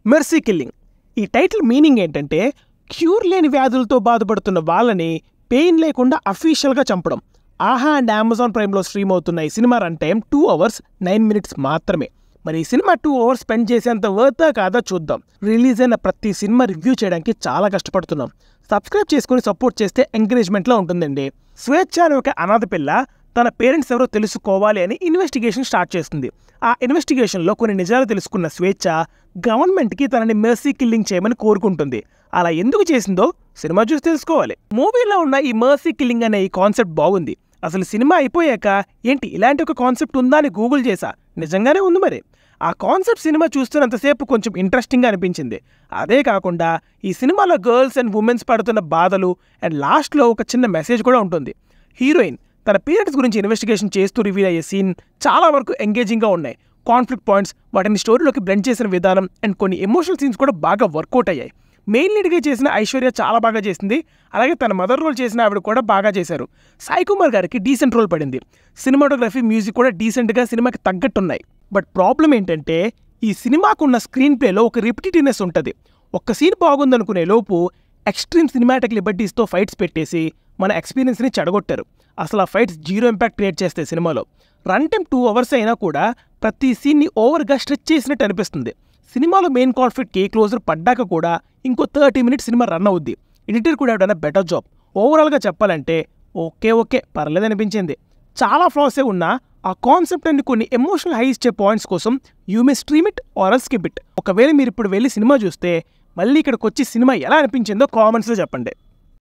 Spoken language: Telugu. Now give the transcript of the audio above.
Mercy killing. ఈ టైటిల్ మీనింగ్ ఏంటంటే క్యూర్ లేని వ్యాధులతో బాధపడుతున్న వాళ్ళని పెయిన్ లేకుండా అఫీషియల్గా చంపడం. ఆహా అండ్ అమెజాన్ ప్రైమ్లో స్ట్రీమ్ అవుతున్న ఈ cinema run time 2 hours 9 minutes మాత్రమే. మరి ఈ సినిమా 2 hours స్పెండ్ చేసేంత వర్తా కాదా చూద్దాం. రిలీజ్ అయిన ప్రతి సినిమా రివ్యూ చేయడానికి చాలా కష్టపడుతున్నాం. సబ్స్క్రైబ్ చేసుకుని సపోర్ట్ చేస్తే ఎంకరేజ్మెంట్లో ఉంటుందండి. స్వేచ్ఛ అనే ఒక అనాథ పిల్ల తన పేరెంట్స్ ఎవరో తెలుసుకోవాలి అని ఇన్వెస్టిగేషన్ స్టార్ట్ చేస్తుంది. ఆ ఇన్వెస్టిగేషన్లో కొన్ని నిజాలు తెలుసుకున్న స్వేచ్ఛ గవర్నమెంట్కి తనని మెర్సీ కిల్లింగ్ చేయమని కోరుకుంటుంది. అలా ఎందుకు చేసిందో సినిమా చూసి తెలుసుకోవాలి. మూవీలో ఉన్న ఈ మెర్సీ కిల్లింగ్ అనే ఈ కాన్సెప్ట్ బాగుంది. అసలు సినిమా అయిపోయాక ఏంటి ఇలాంటి ఒక కాన్సెప్ట్ ఉందా అని గూగుల్ చేశా. నిజంగానే ఉంది. మరి ఆ కాన్సెప్ట్ సినిమా చూస్తున్నంతసేపు కొంచెం ఇంట్రెస్టింగ్గా అనిపించింది. అదే కాకుండా ఈ సినిమాలో గర్ల్స్ అండ్ ఉమెన్స్ పడుతున్న బాధలు అండ్ లాస్ట్లో ఒక చిన్న మెసేజ్ కూడా ఉంటుంది. హీరోయిన్ తన పేరెంట్స్ గురించి ఇన్వెస్టిగేషన్ చేస్తూ రివీల్ అయ్యే సీన్ చాలా వరకు ఎంగేజింగ్గా ఉన్నాయి. కాన్ఫ్లిక్ట్ పాయింట్స్, వాటిని స్టోరీలోకి బ్లెండ్ చేసిన విధానం అండ్ కొన్ని ఎమోషనల్ సీన్స్ కూడా బాగా వర్కౌట్ అయ్యాయి. మెయిన్ లీడ్గా చేసిన ఐశ్వర్య చాలా బాగా చేసింది. అలాగే తన మదర్ రోల్ చేసిన ఆవిడ కూడా బాగా చేశారు. సాయి కుమార్ గారికి డీసెంట్ రోల్ పడింది. సినిమాటోగ్రఫీ, మ్యూజిక్ కూడా డీసెంట్గా సినిమాకి తగ్గట్టున్నాయి. బట్ ప్రాబ్లం ఏంటంటే ఈ సినిమాకున్న స్క్రీన్ ప్లేలో ఒక రిపిటేటివ్నెస్ ఉంటుంది. ఒక్క సీన్ బాగుందనుకునే లోపు ఎక్స్ట్రీమ్ సినిమాటిక్ లిబర్టీస్తో ఫైట్స్ పెట్టేసి మన ఎక్స్పీరియన్స్ని చెడగొట్టారు. అసలు ఆ ఫైట్స్ జీరో ఇంపాక్ట్ క్రియేట్ చేస్తాయి సినిమాలో. రన్ టైం 2 hours అయినా కూడా ప్రతి సీన్ని ఓవర్గా స్ట్రెచ్ చేసినట్టు అనిపిస్తుంది. సినిమాలో మెయిన్ కాన్ఫ్లిక్ట్కి క్లోజర్ పడ్డాక కూడా ఇంకో 30 minutes సినిమా రన్ అవుద్ది. ఎడిటర్ కూడా ఏదైనా బెటర్ జాబ్. ఓవరాల్గా చెప్పాలంటే ఓకే పర్లేదు అనిపించింది. చాలా ఫ్లాసే ఉన్నా ఆ కాన్సెప్ట్ అండ్ కొన్ని ఎమోషనల్ హై ఇచ్చే పాయింట్స్ కోసం you may stream it or skip it. ఒకవేళ మీరు ఇప్పుడు వెళ్ళి సినిమా చూస్తే మళ్ళీ ఇక్కడికి వచ్చి సినిమా ఎలా అనిపించిందో కామెంట్స్లో చెప్పండి.